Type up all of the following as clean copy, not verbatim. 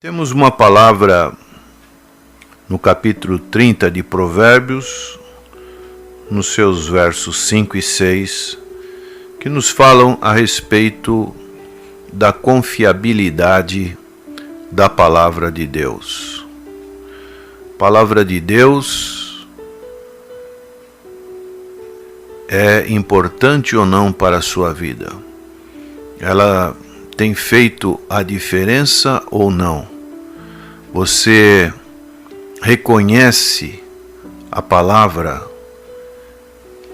Temos uma palavra no capítulo 30 de Provérbios, nos seus versos 5 e 6, que nos falam a respeito da confiabilidade da palavra de Deus. Palavra de Deus é importante ou não para a sua vida? Ela tem feito a diferença ou não? Você reconhece a palavra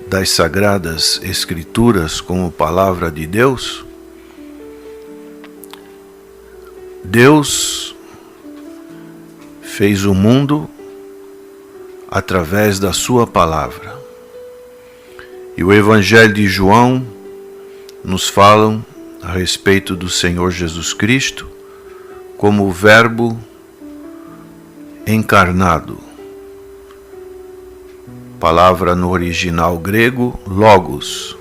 das Sagradas Escrituras como palavra de Deus? Deus fez o mundo através da sua palavra. E o Evangelho de João nos fala a respeito do Senhor Jesus Cristo como o Verbo encarnado. Palavra no original grego, logos,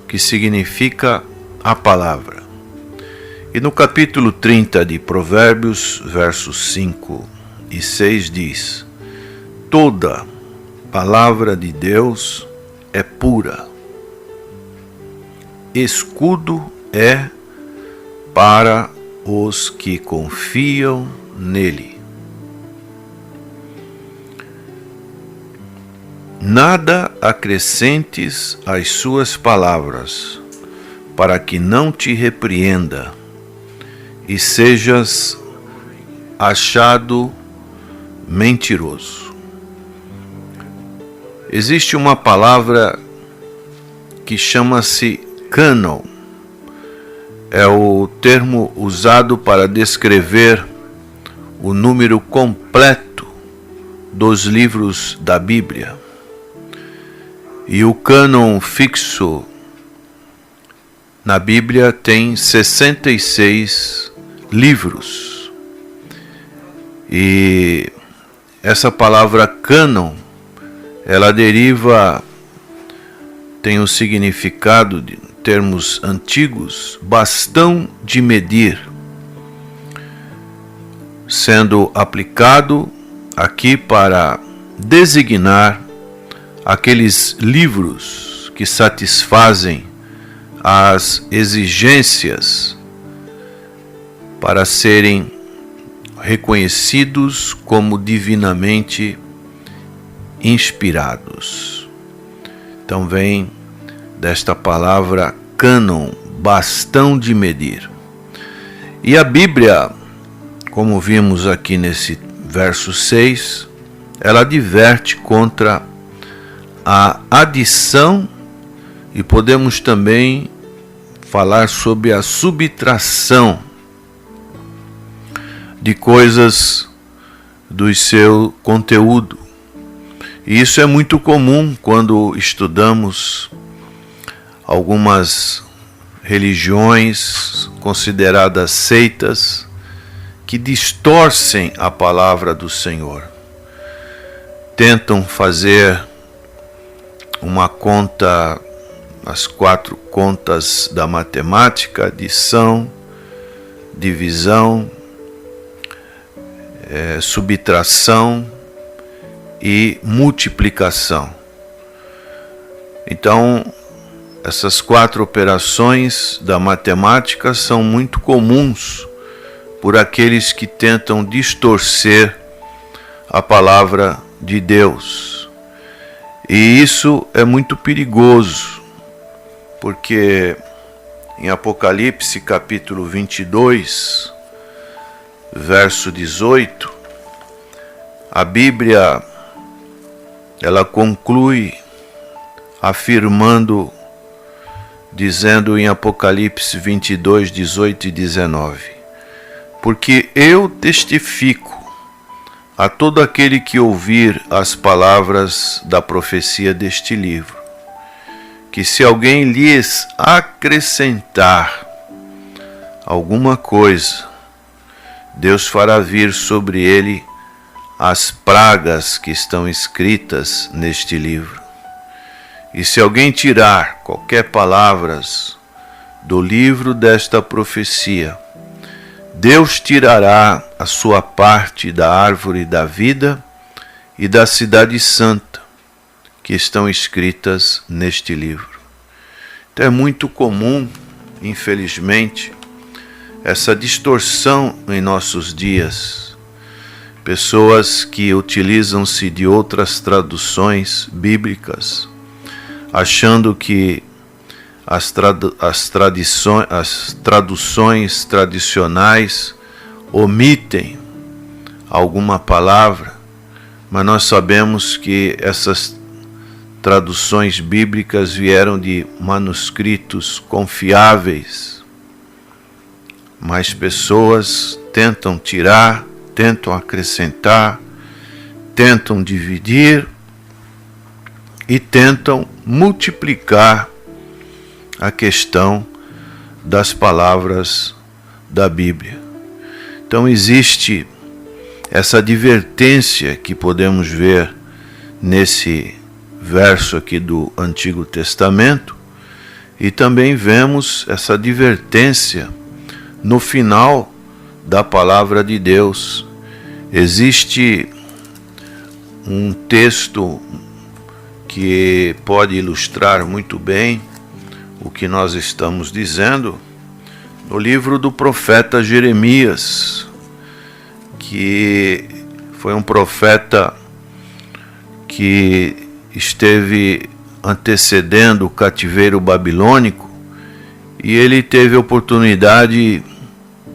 que significa a palavra. E no capítulo 30 de Provérbios, versos 5 e 6 diz: toda palavra de Deus é pura, escudo é para os que confiam nele. Nada acrescentes às suas palavras, para que não te repreenda e sejas achado mentiroso. Existe uma palavra que chama-se cânon. É o termo usado para descrever o número completo dos livros da Bíblia. E o cânon fixo na Bíblia tem 66 livros. E essa palavra cânon, ela tem o significado, de termos antigos, bastão de medir, sendo aplicado aqui para designar aqueles livros que satisfazem as exigências para serem reconhecidos como divinamente inspirados. Então vem desta palavra cânon, bastão de medir. E a Bíblia, como vimos aqui nesse verso 6, ela adverte contra a adição, e podemos também falar sobre a subtração de coisas do seu conteúdo. E isso é muito comum quando estudamos algumas religiões consideradas seitas que distorcem a palavra do Senhor. Tentam fazer uma conta, as 4 contas da matemática: adição, divisão, subtração e multiplicação. Então, essas 4 operações da matemática são muito comuns por aqueles que tentam distorcer a palavra de Deus. E isso é muito perigoso, porque em Apocalipse capítulo 22, verso 18, a Bíblia, ela conclui afirmando, dizendo em Apocalipse 22, 18 e 19: porque eu testifico a todo aquele que ouvir as palavras da profecia deste livro, que se alguém lhes acrescentar alguma coisa, Deus fará vir sobre ele as pragas que estão escritas neste livro. E se alguém tirar qualquer palavras do livro desta profecia, Deus tirará a sua parte da árvore da vida e da cidade santa, que estão escritas neste livro. Então é muito comum, infelizmente, essa distorção em nossos dias. Pessoas que utilizam-se de outras traduções bíblicas, achando que as traduções tradicionais omitem alguma palavra, mas nós sabemos que essas traduções bíblicas vieram de manuscritos confiáveis, mas pessoas tentam tirar, tentam acrescentar, tentam dividir e tentam multiplicar a questão das palavras da Bíblia. Então existe essa advertência que podemos ver nesse verso aqui do Antigo Testamento, e também vemos essa advertência no final da palavra de Deus. Existe um texto que pode ilustrar muito bem o que nós estamos dizendo no livro do profeta Jeremias, que foi um profeta que esteve antecedendo o cativeiro babilônico, e ele teve a oportunidade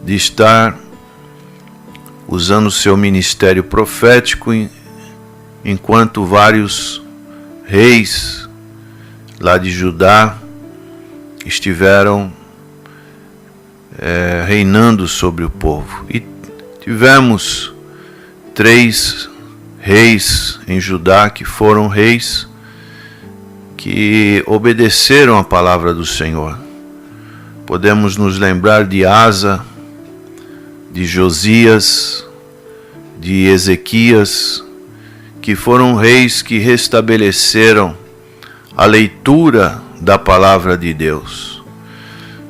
de estar usando seu ministério profético enquanto vários reis lá de Judá estiveram reinando sobre o povo. E tivemos 3 reis em Judá que foram reis que obedeceram a palavra do Senhor. Podemos nos lembrar de Asa, de Josias, de Ezequias, que foram reis que restabeleceram a leitura da palavra de Deus.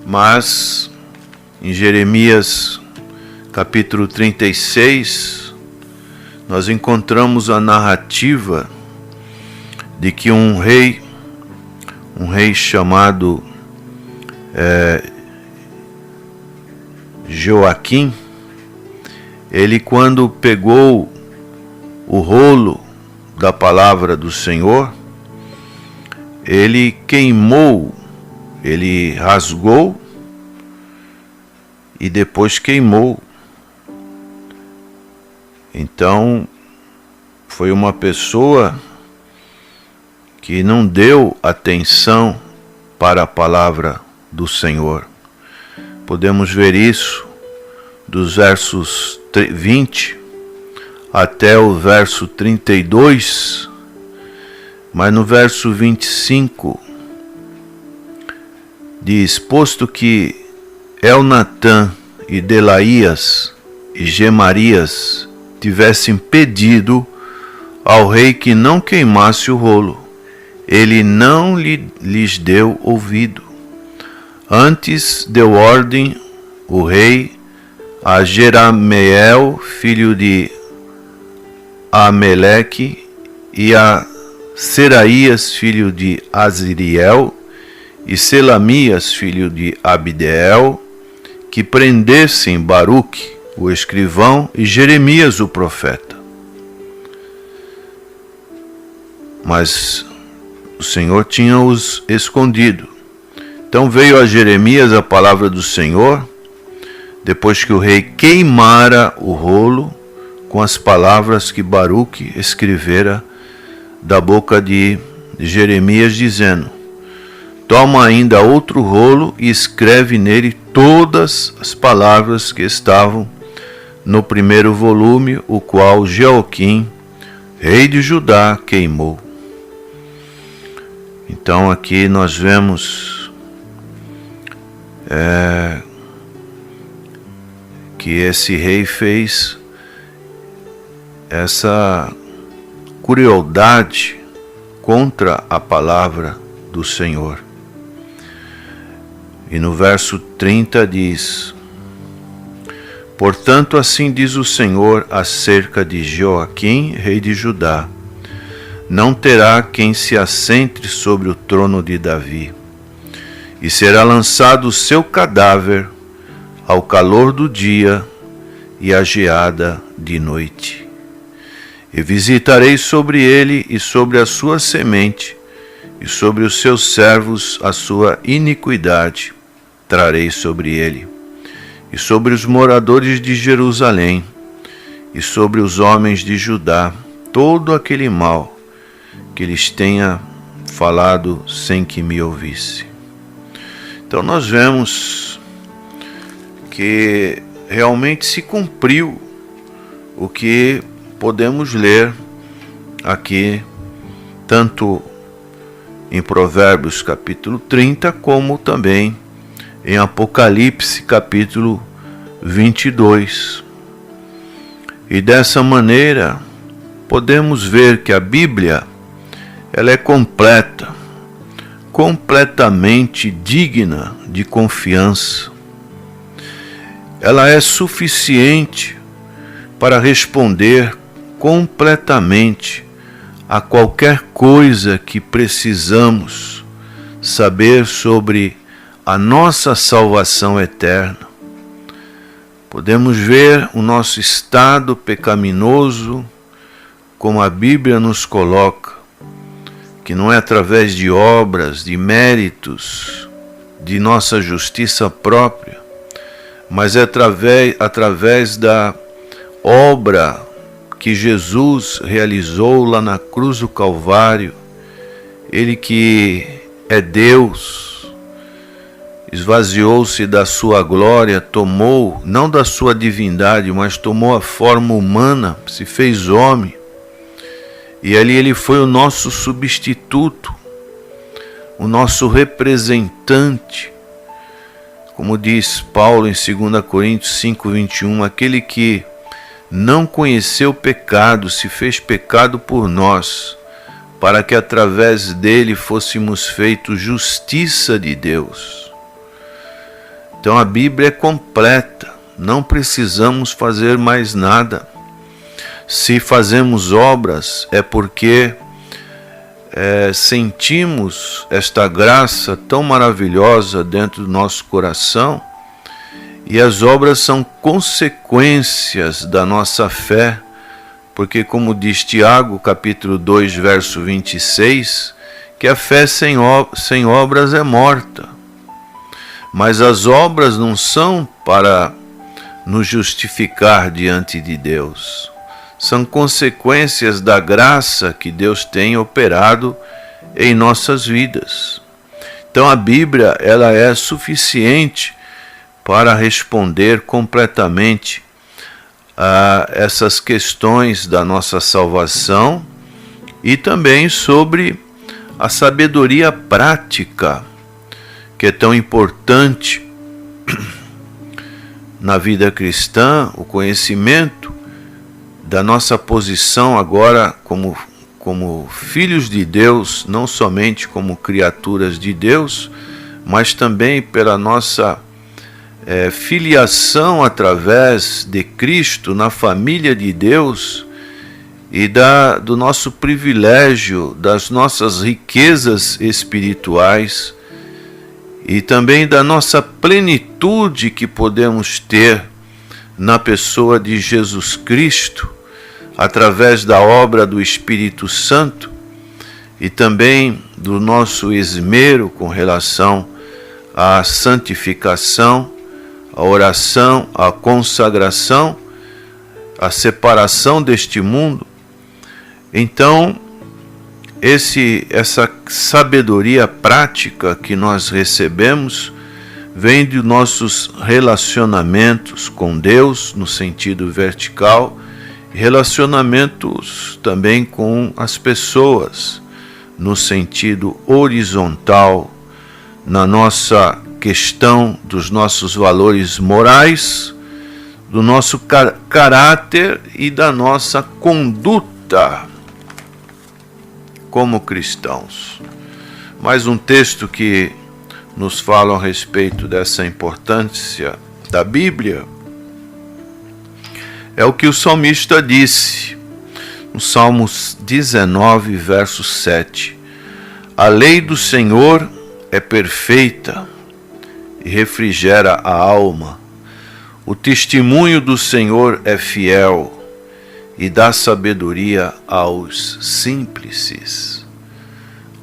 Mas em Jeremias capítulo 36, nós encontramos a narrativa de que um rei chamado Joaquim, ele, quando pegou o rolo da palavra do Senhor, ele queimou, ele rasgou e depois queimou. Então, foi uma pessoa que não deu atenção para a palavra do Senhor. Podemos ver isso dos versos 20 até o verso 32, mas no verso 25 diz: posto que Elnatã e Delaías e Gemarias tivessem pedido ao rei que não queimasse o rolo, ele não lhes deu ouvido. Antes deu ordem o rei a Jerameel, filho de Ameleque, e a Seraías, filho de Azriel, e Selamias, filho de Abdeel, que prendessem Baruque, o escrivão, e Jeremias, o profeta. Mas o Senhor tinha-os escondido. Então veio a Jeremias a palavra do Senhor, depois que o rei queimara o rolo com as palavras que Baruque escrevera da boca de Jeremias, dizendo: toma ainda outro rolo e escreve nele todas as palavras que estavam no primeiro volume, o qual Joaquim, rei de Judá, queimou. Então aqui nós vemos que esse rei fez essa crueldade contra a palavra do Senhor. E no verso 30 diz: Portanto, assim diz o Senhor acerca de Joaquim, rei de Judá: não terá quem se assente sobre o trono de Davi, e será lançado o seu cadáver ao calor do dia e à geada de noite. E visitarei sobre ele e sobre a sua semente, e sobre os seus servos a sua iniquidade trarei sobre ele, e sobre os moradores de Jerusalém, e sobre os homens de Judá, todo aquele mal que lhes tenha falado sem que me ouvisse. Então nós vemos que realmente se cumpriu o que podemos ler aqui, tanto em Provérbios capítulo 30, como também em Apocalipse capítulo 22. E dessa maneira podemos ver que a Bíblia ela é completa, completamente digna de confiança. Ela é suficiente para responder completamente a qualquer coisa que precisamos saber sobre a nossa salvação eterna. Podemos ver o nosso estado pecaminoso, como a Bíblia nos coloca, que não é através de obras, de méritos, de nossa justiça própria, mas é através da obra que Jesus realizou lá na cruz do Calvário. Ele que é Deus, esvaziou-se da sua glória, tomou, não da sua divindade, mas tomou a forma humana, se fez homem. E ali ele foi o nosso substituto, o nosso representante. Como diz Paulo em 2 Coríntios 5:21, aquele que não conheceu pecado, se fez pecado por nós, para que através dele fôssemos feitos justiça de Deus. Então a Bíblia é completa, não precisamos fazer mais nada. Se fazemos obras, é porque sentimos esta graça tão maravilhosa dentro do nosso coração, e as obras são consequências da nossa fé, porque como diz Tiago, capítulo 2, verso 26, que a fé sem obras é morta. Mas as obras não são para nos justificar diante de Deus. São consequências da graça que Deus tem operado em nossas vidas. Então a Bíblia ela é suficiente para responder completamente a essas questões da nossa salvação e também sobre a sabedoria prática, que é tão importante na vida cristã, o conhecimento da nossa posição agora como filhos de Deus, não somente como criaturas de Deus, mas também pela nossa filiação através de Cristo na família de Deus e do nosso privilégio, das nossas riquezas espirituais e também da nossa plenitude que podemos ter na pessoa de Jesus Cristo, através da obra do Espírito Santo e também do nosso esmero com relação à santificação, a oração, a consagração, a separação deste mundo. Então, essa sabedoria prática que nós recebemos vem de nossos relacionamentos com Deus no sentido vertical, relacionamentos também com as pessoas no sentido horizontal, na nossa questão dos nossos valores morais, do nosso caráter e da nossa conduta como cristãos. Mais um texto que nos fala a respeito dessa importância da Bíblia É o que o salmista disse no Salmos 19, verso 7. A lei do Senhor é perfeita e refrigera a alma. O testemunho do Senhor é fiel e dá sabedoria aos simples.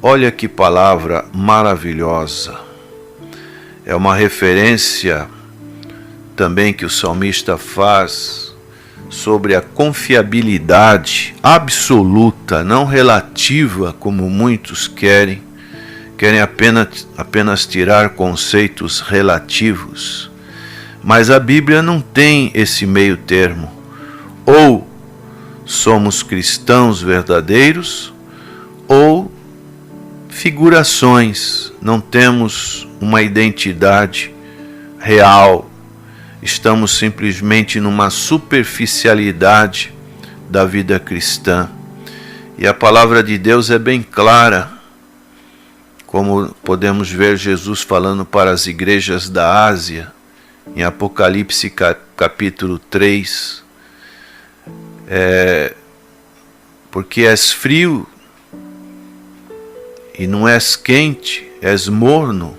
Olha que palavra maravilhosa. É uma referência também que o salmista faz sobre a confiabilidade absoluta, não relativa, como muitos querem apenas tirar conceitos relativos. Mas a Bíblia não tem esse meio termo. Ou somos cristãos verdadeiros, ou figurações, não temos uma identidade real, estamos simplesmente numa superficialidade da vida cristã. E a palavra de Deus é bem clara, como podemos ver Jesus falando para as igrejas da Ásia, em Apocalipse capítulo 3, porque és frio e não és quente, és morno,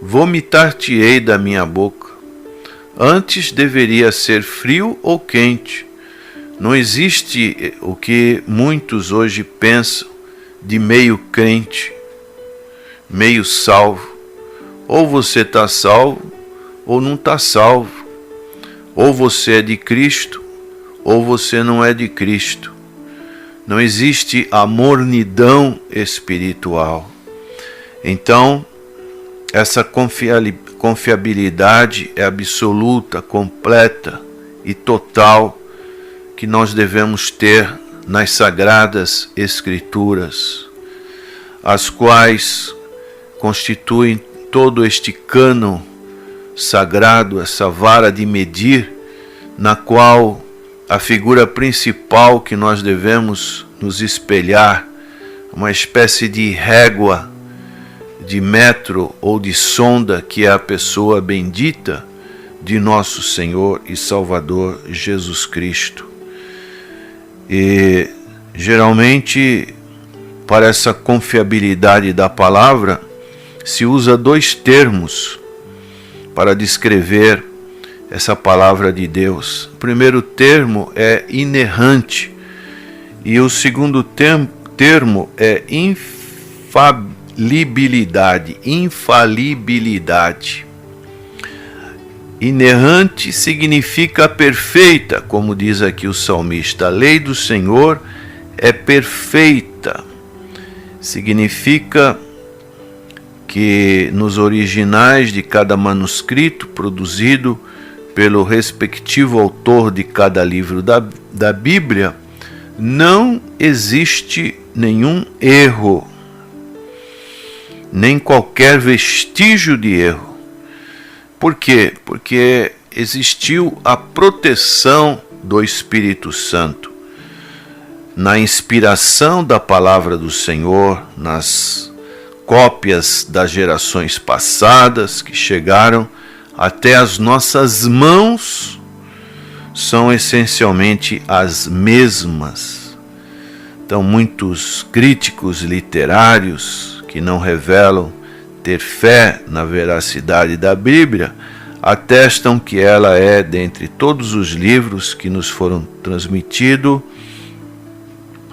vomitar-te-ei da minha boca. Antes deveria ser frio ou quente. Não existe o que muitos hoje pensam de meio crente, meio salvo. Ou você está salvo, ou não está salvo. Ou você é de Cristo, ou você não é de Cristo. Não existe a mornidão espiritual. Então, essa confiabilidade é absoluta, completa e total que nós devemos ter nas Sagradas Escrituras, as quais constituem todo este cânon sagrado, essa vara de medir, na qual a figura principal que nós devemos nos espelhar, uma espécie de régua, de metro ou de sonda, que é a pessoa bendita de nosso Senhor e Salvador Jesus Cristo. E geralmente, para essa confiabilidade da palavra, se usa dois termos para descrever essa palavra de Deus. O primeiro termo é inerrante e o segundo termo é infalibilidade. Inerrante significa perfeita, como diz aqui o salmista. A lei do Senhor é perfeita. Significa que nos originais de cada manuscrito produzido pelo respectivo autor de cada livro da Bíblia, não existe nenhum erro, nem qualquer vestígio de erro. Por quê? Porque existiu a proteção do Espírito Santo na inspiração da palavra do Senhor, nas cópias das gerações passadas que chegaram até as nossas mãos, são essencialmente as mesmas. Então, muitos críticos literários que não revelam ter fé na veracidade da Bíblia atestam que ela é, dentre todos os livros que nos foram transmitidos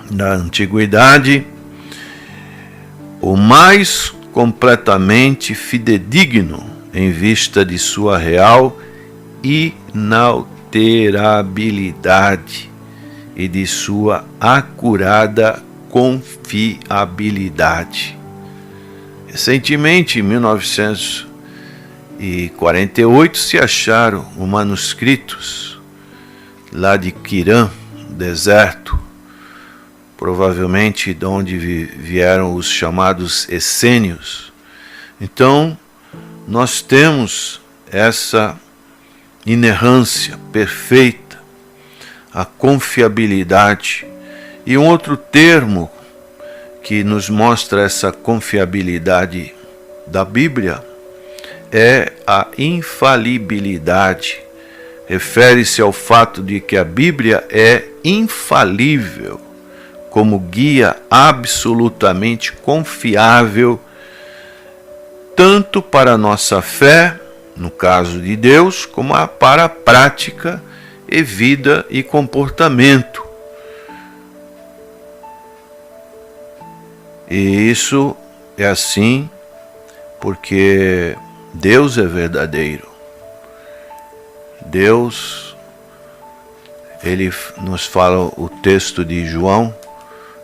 na antiguidade, o mais completamente fidedigno em vista de sua real inalterabilidade e de sua acurada confiabilidade. Recentemente, em 1948, se acharam manuscritos lá de Quirã, deserto, provavelmente de onde vieram os chamados essênios. Então, nós temos essa inerrância perfeita, a confiabilidade. E um outro termo que nos mostra essa confiabilidade da Bíblia é a infalibilidade, refere-se ao fato de que a Bíblia é infalível, como guia absolutamente confiável, tanto para a nossa fé, no caso de Deus, como para a prática e vida e comportamento. E isso é assim porque Deus é verdadeiro. Deus, ele nos fala o texto de João,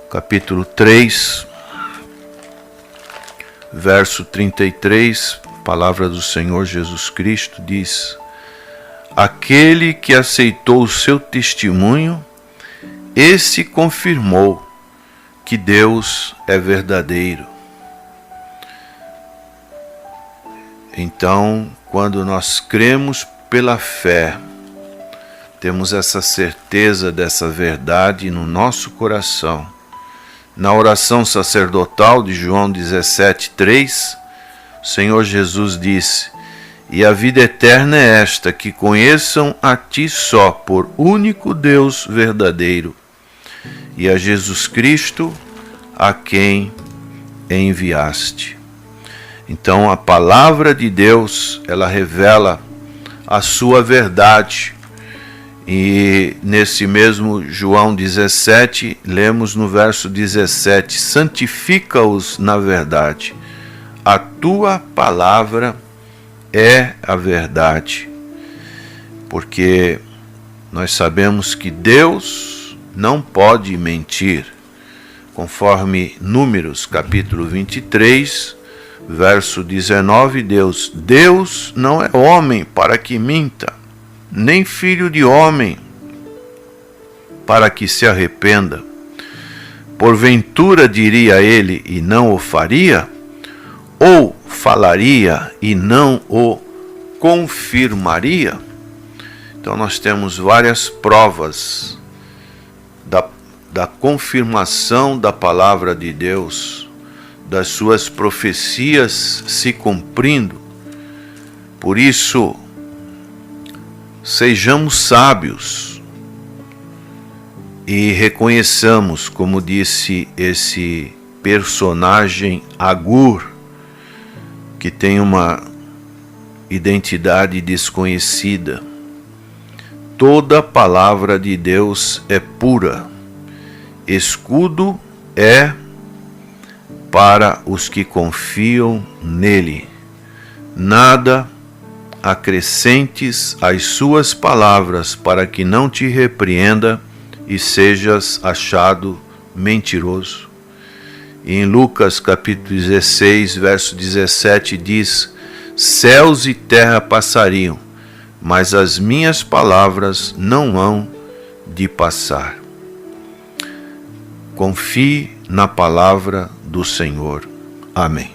capítulo 3, verso 33, palavra do Senhor Jesus Cristo diz: aquele que aceitou o seu testemunho, esse confirmou que Deus é verdadeiro. Então, quando nós cremos pela fé, temos essa certeza dessa verdade no nosso coração. Na oração sacerdotal de João 17:3, o Senhor Jesus disse: e a vida eterna é esta, que conheçam a Ti só, por único Deus verdadeiro, e a Jesus Cristo, a quem enviaste. Então a palavra de Deus, ela revela a sua verdade. E nesse mesmo João 17, lemos no verso 17: santifica-os na verdade, a tua palavra é a verdade. Porque nós sabemos que Deus não pode mentir. Conforme Números capítulo 23, verso 19, Deus não é homem para que minta, nem filho de homem para que se arrependa. Porventura diria ele e não o faria? Ou falaria e não o confirmaria? Então nós temos várias provas da confirmação da palavra de Deus, das suas profecias se cumprindo. Por isso, sejamos sábios e reconheçamos, como disse esse personagem Agur, que tem uma identidade desconhecida. Toda palavra de Deus é pura. Escudo é para os que confiam nele. Nada acrescentes às suas palavras, para que não te repreenda e sejas achado mentiroso. E em Lucas capítulo 16, verso 17 diz: céus e terra passariam, mas as minhas palavras não hão de passar. Confie na palavra do Senhor. Amém.